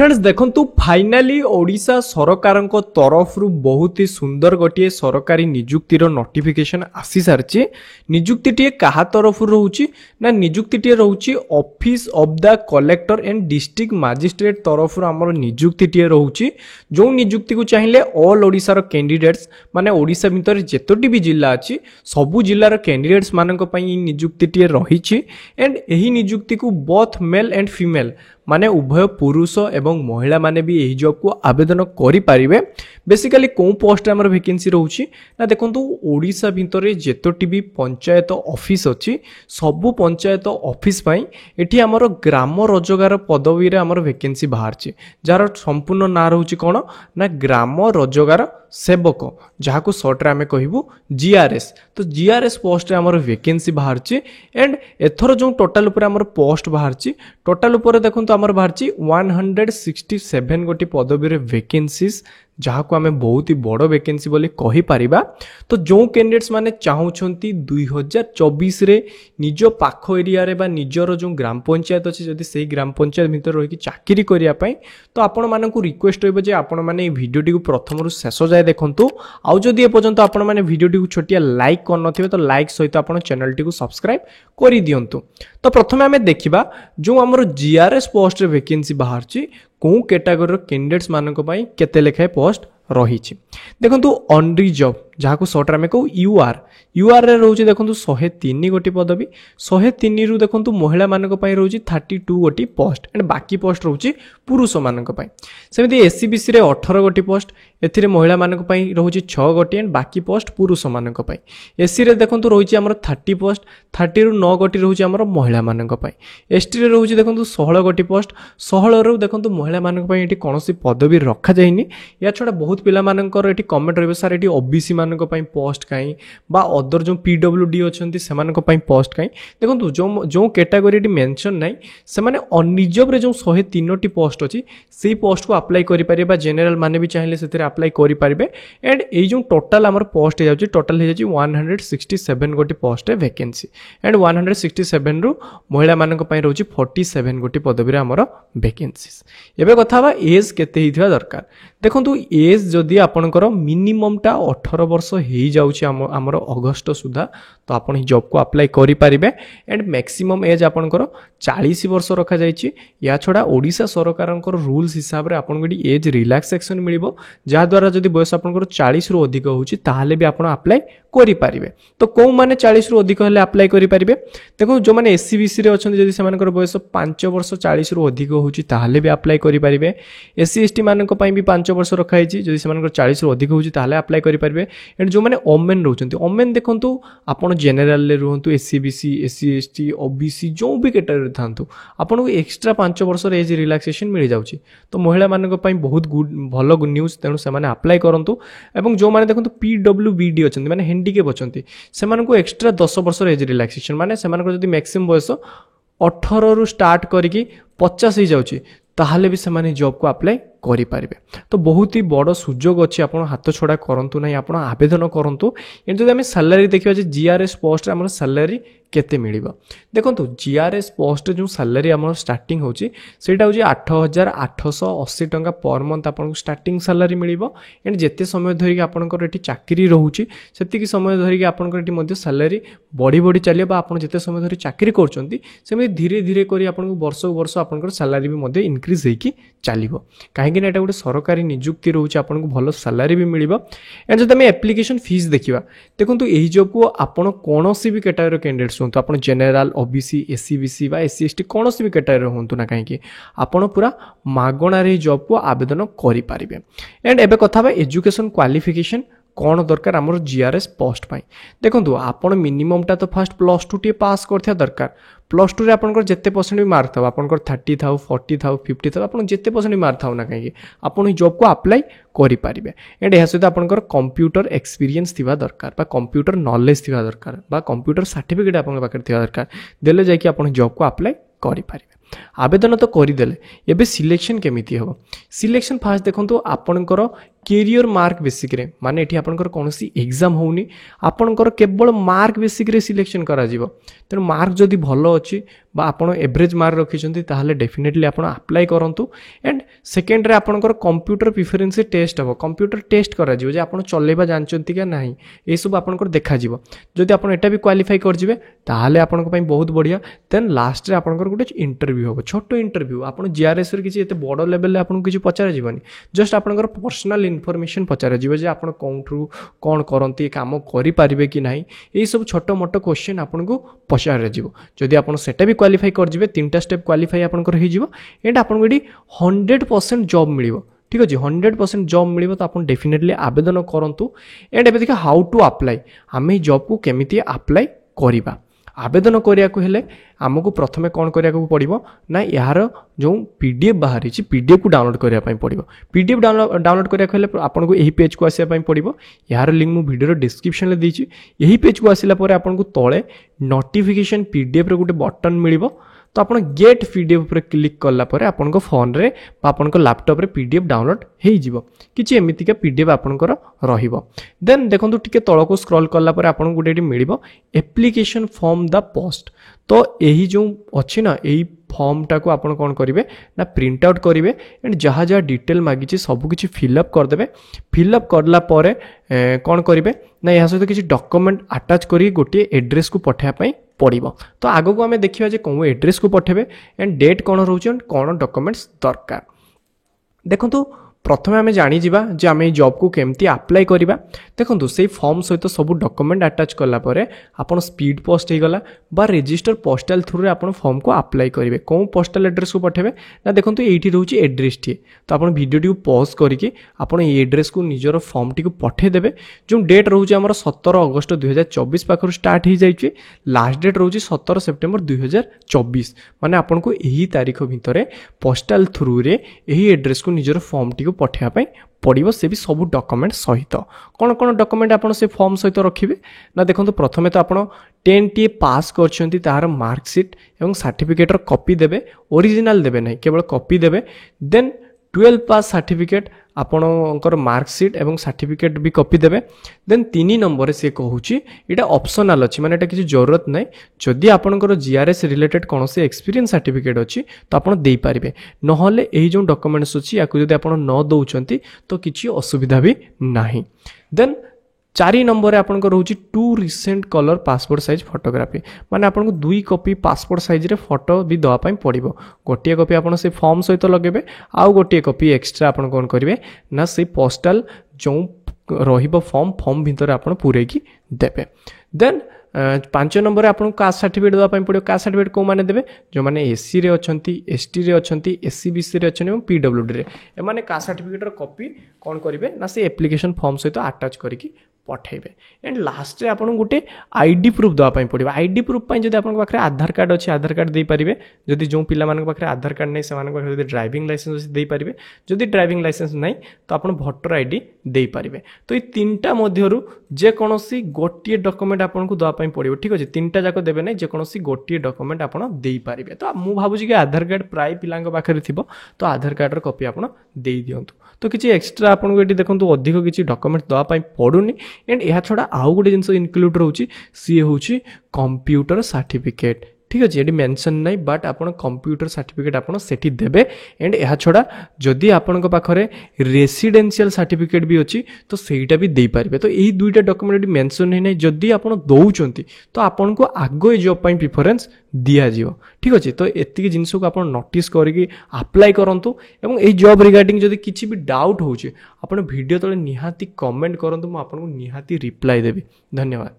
Friends देखंतु finally Odisha सरकार तरफ बहुत ही सुंदर गोटे सरकारी निजुक्तिर नोटिफिकेशन आसी सारी निजुक्ति क्या तरफ रोचे ना निजुक्ति रोचे office of the collector and district magistrate तरफ आमर निजुक्ति रोचे जो निजुक्ति को चाहिए ऑल ओडिशार कैंडिडेट्स माने ओडिशा भितर जेतोटी भी जिला अच्छी सबू जिलार कैंडिडेट्स मानक निजुक्ति रही एंड यही निजुक्ति को बोथ मेल एंड फीमेल माने उभय पुरुष एवं महिला माने भी यही जॉब को आवेदन करि पारिबे। बेसिकली कौन पोस्ट आमर वैकेंसी रहउछि ना देखंतु ओडिशा भितर जेतोटी भी पंचायत ऑफिस अछि सबु पंचायत ऑफिस पई एठी आमर ग्राम रोजगार पदवी रे आमर वैकेंसी बाहरछि जार संपूर्ण ना रहउछि कोन ना ग्राम रोजगार सेवक जहाँ को सर्ट रे आमे कहबू जीआरएस। तो जीआरएस पोस्ट रे आमर वैकेंसी बाहरछि एंड एथर जो टोटल ऊपर आमर पोस्ट बाहरछि टोटल ऊपर देखंतु आमर बाहरछि 167 गोटी पदवी रे वैकेंसीज जहाँ को आमे बहुत ही बड़ वैकेंसी बोली कहि परिबा। तो जो कैंडिडेट्स माने चाहुछंती 2024 रे निज पाख एरिया रे बा निजर जो ग्राम पंचायत अछि जदि सेही ग्राम पंचायत भितर रहि कि चाकरी करिया पई तो आपण मानकु रिक्वेस्ट होइबो जे आपण माने ए वीडियोटी को प्रथम रु शेष जाय देखंतु आउ जदि ए पर्यंत आपण माने वीडियोटी को छोटिया लाइक कर नथिबे तो लाइक सहित आपण चैनल टी को सब्सक्राइब करि दियंतु। तो प्रथमे आमे देखिबा जो हमर जीआरएस पोस्ट रे वैकेंसी बाहरछि को कैटेगरी कैंडिडेट्स मानक पई केते लेखाय पोस्ट रही देखो ऑन रिजर्व जहाँ को सर्ट आम कहू यूआर रे रोचे देखो 103 गोटी पदवी 103 रु देखो महिला मानक पई रोचे 32 गोटी पोस्ट एंड बाकी पोस्ट रोचे पुरुष मानक पई। सेमिति एससीबीसी रे 18 गोटी पोस्ट एथिरे महिला मानक पई रोचे 6 गोटी एंड बाकी पोस्ट पुरुष मानक पई। एससी रे देखो रोचे हमर 30 पोस्ट 30 रु 9 गोटी रोचे हमर महिला मानक पई। एसटी रे रोचे देखो 16 गोटी पोस्ट 16 रु देखो महिला मानक पई एठी कोनोसी पदवी रखा जायनी। या छडा बहुत पिला मानकर एठी कमेंट रहबे सर एठी ओबीसी मानक पई पोस्ट काई बा अदर जो पीडब्ल्यूडी अछंती सेमानक पई पोस्ट काई देखंतु जो कैटेगरी एठी मेंशन नाही से माने अनरिजर्व रे जो 103 टी पोस्ट अछि सेही पोस्ट को अप्लाई करि पारे बा जनरल माने भी चाहिले सेते अप्लाई करि पारिबे एंड एई जो टोटल हमर पोस्ट जाउची टोटल हे जाउची 167 गोटी पोस्ट वैकेंसी एंड 167 रु महिला मानक पई रहउची 47 गोटी पदवी रे हमर वैकेंसीज। एबे कथा बा एज केते हिथिबा दरकार देखंतु एज जदि आपनकर मिनिमम टा 18 वर्ष हेई जाउची हमर अगस्त सुधा तो आपण ही जॉब को अप्लाई करि पारिबे एंड मैक्सिमम एज आपनकर 40 वर्ष रखा जायछि। या छडा ओडिशा सरकारनकर रूल्स हिसाब रे आपन गडी एज रिलैक्सेशन मिलिबो जा द्वारा जदि बयस आपनकर 40 रु अधिक होउची ताहाले भी आपण अप्लाई करि पारिबे। तो को माने 40 रु अधिक हले अप्लाई करि पारिबे देखो जो माने एससीबीसी रे अछन जदि सेमानकर बयस 5 वर्ष 40 रु अधिक होउची ताहाले भी अप्लाई करि पारिबे। एससी एसटी मानक पई भी 5 वर्ष रखा है जदि सेमानकर 40 रु अधिक होउची ताहाले अप्लाई करि पारिबे एंड जो माने ओमेन रहउचंती ओमेन देखंतु आपण जनरल ले रहंतु एससीबीसी एससी एसटी ओबीसी जो भी कैटेगरी थांतु आपण को एक्स्ट्रा 5 वर्ष रे एज रिलैक्सेशन मिल जाउची। तो महिला मानक पई बहुत गुड भलो गुड न्यूज तेनु से माने अप्लाई करंतु एवं जो माने देखंतु पीडब्ल्यूबीडी अछंती माने हैंडीकेप अछंती सेमान को एक्स्ट्रा 10 वर्ष रे एज रिलैक्सेशन माने सेमान को जदि मैक्सिमम बयस 18 रु स्टार्ट करिकि 50 ही जाउची ताहाले भी सेमाने जॉब को अप्लाई करि पारिबे। तो बहुत ही बड़ सुजोग अछि आपण हाथ छोड़ा करंतु नाही आपण आवेदन करंतु। एंड जदि हम सैलरी देखिबा जे जीआरएस पोस्ट रे हमर सैलरी केते मिलिबा देखंतु जीआरएस पोस्ट जो सैलरी हमर स्टार्टिंग होची सेटा होची 8880 टंका पर मंथ आपण को स्टार्टिंग सैलरी मिलिबो एंड जेते समय धरि कि आपनकर एठी चाकरी रहउची सेति कि समय धरि कि आपनकर एठी मध्ये सैलरी बड़ी बड़ी चलियो बा आपण जेते समय धरि चाकरी करचंती सेमे धीरे धीरे करी आपण को वर्ष वर्ष आपनकर सैलरी भी मध्ये इंक्रीज हेकी चलिबो काहेकि एटा गोटे सरकारी नियुक्ति रहउची आपण को भलो सैलरी भी मिलिबो। एंड जदि हम एप्लीकेशन फीस देखिबा देखंतु एही जॉब को आपण कोनोसी भी कैटेगरी कैंडिडेट्स होंतु आपण जनरल ओबीसी एससीबीसी बा एससी एसटी कोनोसी भी कैटेगरी होंतु ना काहेकि आपण पूरा मागणा रे जॉब को आवेदन करि पारिबे। एंड एबे कथा बा एजुकेशन क्वालिफिकेशन कौन दरकार आमर जीआरएस पोस्ट पाई देखंतु आपण मिनिमम टा तो फर्स्ट +2 टी पास करथिया दरकार +2 रे आपनकर जेते परसेंट भी मार्क थाउ आपनकर 30 थाउ 40 थाउ 50 थाउ आपण जेते परसेंट भी मार्क थाउ ना काहे आपण ही जॉब को अप्लाई करि पारिबे। एंड एहा सहित आपनकर कंप्यूटर एक्सपीरियंस थिबा दरकार बा कंप्यूटर नॉलेज थिबा दरकार बा कंप्यूटर सर्टिफिकेट आपन पाकर थिबा दरकार देले जाय कि आपण जॉब को अप्लाई करि पारिबे। आवेदन तो करदेले एबे सिलेक्शन केमिति हो सिलेक्शन फास्ट देखंतु आपनकर कैरियर मार्क बेसिक रे माने एठी आपनकर कोनोसी एग्जाम होउनी आपनकर केवल मार्क बेसिक रे सिलेक्शन करा जिवो तेनु मार्क जदी भलो अछि बा आपण एवरेज मार्क रखिछंती ताहाले डेफिनेटली आपण अप्लाई करंतु एंड सेकेंड रे आपनकर कंप्यूटर प्रिफरेंस टेस्ट हबो कंप्यूटर टेस्ट करा जिवो जे आपण चलेबा जानचंती का नाही ए सब आपनकर देखा जिवो जदी आपण एटा भी क्वालिफाई कर जिवे ताहाले आपनक पई बहुत बढ़िया देन लास्ट रे आपनकर गुटे इंटरव्यू हबो छोटो इंटरव्यू आपण जीआरएस रे किछि एते बडो लेवल रे आपण किछि पचारा जिवनी जस्ट आपनकर पर्सनल इनफॉरमेशन पचारा जिवो जे आपण कोंठरू कोन करंती काम करि पारिबे कि नाही ए सब छोटो मोटो क्वेश्चन आपनको पचारा जिवो जदी आपण सेटा भी क्वालिफाई कर जिवे तीनटा स्टेप क्वालिफाई आपनकर हे जिवो एंड आपनको एडी 100% जॉब मिलिवो ठीक अछि 100% जॉब मिलिवो तो आपण डेफिनेटली आवेदन करंतु एंड एबे देखा हाउ टू अप्लाई आमे जॉब को केमिति अप्लाई करिबा आवेदन करिया को हेले हमको प्रथमे कोन करिया को पड़िबो ना यार जो पीडीएफ बाहरी छि पीडीएफ को डाउनलोड करिया पई पड़िबो पीडीएफ डाउनलोड करिया को हेले आपन को एही पेज को आसिया पई पड़िबो यार लिंक मु वीडियो रो डिस्क्रिप्शन ले दैछि एही पेज को आसिला परे आपन को तळे नोटिफिकेशन पीडीएफ रो गुटे बटन मिलिबो तो आपण गेट पीडीएफ पर क्लिक करला परे आपण को फोन रे बा आपण को लैपटॉप रे पीडीएफ डाउनलोड हेई जिवो किछि एमिति के पीडीएफ आपण को रहिबो देन देखंतु टिके तळ को स्क्रॉल करला परे आपण गुटे एटी मिलिबो एप्लीकेशन फॉर्म द पोस्ट तो एही जो अछि ना एही फॉर्म टा को आपण कोन करिवे ना प्रिंट आउट करिवे एंड जहा जहा डिटेल मागी छि सब किछि फिल अप कर देबे फिल अप करला परे कोन करिवे ना या सहित किछि डॉक्यूमेंट अटैच करी गोटे एड्रेस को पठा पई पड़िबो तो आगो को हमें देखिबा जे कोन एड्रेस को पठेबे एंड डेट कोन रहउछ एंड कोन डॉक्यूमेंट्स दरकार देखंतु प्रथमे आमे जानि जिबा जे आमे जॉब को केमती अप्लाई करिबा देखंतु सेही फॉर्म सहित सब डॉक्यूमेंट अटैच करला परे आपण स्पीड पोस्ट हे गला बा रजिस्टर पोस्टल थ्रू रे आपण फॉर्म को अप्लाई करिवे कोन पोस्टल एड्रेस को पठेबे ना देखंतु एठी रहउची एड्रेस टी तो आपण वीडियो टी को पॉज करिके आपण ए एड्रेस को निजर फॉर्म टी को पठे देबे जो डेट रहउची हमर 17 अगस्त 2024 पाखर स्टार्ट ही जाइछि लास्ट डेट रहउची 17 सितंबर 2024 माने आपण को एही तारीख भितरे पोस्टल थ्रू रे एही एड्रेस को निजर फॉर्म टी पठा पड़ो से भी सब डॉक्यूमेंट सहित कौन कौन डॉक्यूमेंट आप फॉर्म सहित रखिए ना देखो प्रथमे तो आप 10 टी पास कर तार मार्कसीट और सर्टिफिकेटर कॉपी देबे ओरिजिनल देबे नहीं केवल कॉपी देबे देन 12 पास सर्टिफिकेट आपणकर मार्कसीट एवं सर्टिफिकेट भी कॉपी देबे देन 3 नंबर से कहूची एटा ऑप्शनल अछि माने एटा किछि जरूरत नै जदि आपणकर जीआरएस रिलेटेड कोनोसी एक्सपीरियंस सर्टिफिकेट अछि तो आपण देई पारिबे नहले एही जो डॉक्यूमेंट्स अछि याकु जदि आपण न दउचंती तो किछि असुविधा भी नाही देन 4 नंबर आपन को रहउची 2 recent colour passport size photography माने आपन को 2 कॉपी पासपोर्ट साइज रे फोटो भी दवा पई पड़िबो गोटिए कॉपी आपन से फॉर्म सहित लगेबे आउ गोटिए कॉपी एक्स्ट्रा आपन कोन करिवे ना से पोस्टल जो रहिबो फॉर्म भीतर आपन पूरे की देबे देन 5 नंबर आपन कास्ट सर्टिफिकेट दवा पई पड़ियो कास्ट सर्टिफिकेट को माने देबे जो माने एससी रे अछंती एसटी रे अछंती एससी बीसी रे अछन एवं पीडब्ल्यूडी रे ए माने कास्ट सर्टिफिकेट रो कॉपी कोन करिवे ना से एप्लीकेशन फॉर्म सहित अटैच करिकी पठेबे एंड लास्ट रे आपन गुटे आईडी प्रूफ दवा पई पड़िबो आईडी प्रूफ पई जदि आपन पाखरे आधार कार्ड अछि आधार कार्ड देई परिबे जदि जो पिला मानक पाखरे आधार कार्ड नै से मानक पाखरे जदि ड्राइविंग लाइसेंस अछि देई परिबे जदि ड्राइविंग लाइसेंस नै तो आपन वोटर आईडी देई परिबे तो ई तीनटा मध्यरु जे कोनोसी गोटिए डॉक्यूमेंट आपन को दवा पई पड़िबो ठीक अछि तीनटा जाको देबे नै जे कोनोसी गोटिए डॉक्यूमेंट आपन देई परिबे तो मु भाबुची कि आधार कार्ड प्राय पिलांग पाखरे थिबो तो आधार कार्ड रो कॉपी आपन देई दियंतु तो किछि एक्स्ट्रा आपन को एटी देखंतु अधिक किछि डॉक्यूमेंट दवा पई पडुनी एंड एहा छोडा आउ गोटे जिनस इनक्लूड रहउची सी होउची कंप्यूटर सर्टिफिकेट ठीक अछि एटी मेंशन नै बट आपण कंप्यूटर सर्टिफिकेट आपण सेठी देबे एंड एहा छोडा जदि आपण को पाखरे रेसिडेंशियल सर्टिफिकेट भी अछि तो सेहीटा भी देई पारिबे तो एही दुईटा डॉक्यूमेंट मेंशन नै नै जदि आपण दउचंती तो आपण को आगो ए जॉब पई प्रेफरेंस दिया जिवो ठीक अछि तो एतिकी जिंस को आपण नोटिस करिकि अप्लाई करंतु एवं एही जॉब रिगार्डिंग जदि किछि भी डाउट होउची आपण वीडियो तळे निहाती कमेंट करंतु म आपण को निहाती रिप्लाई देबी धन्यवाद।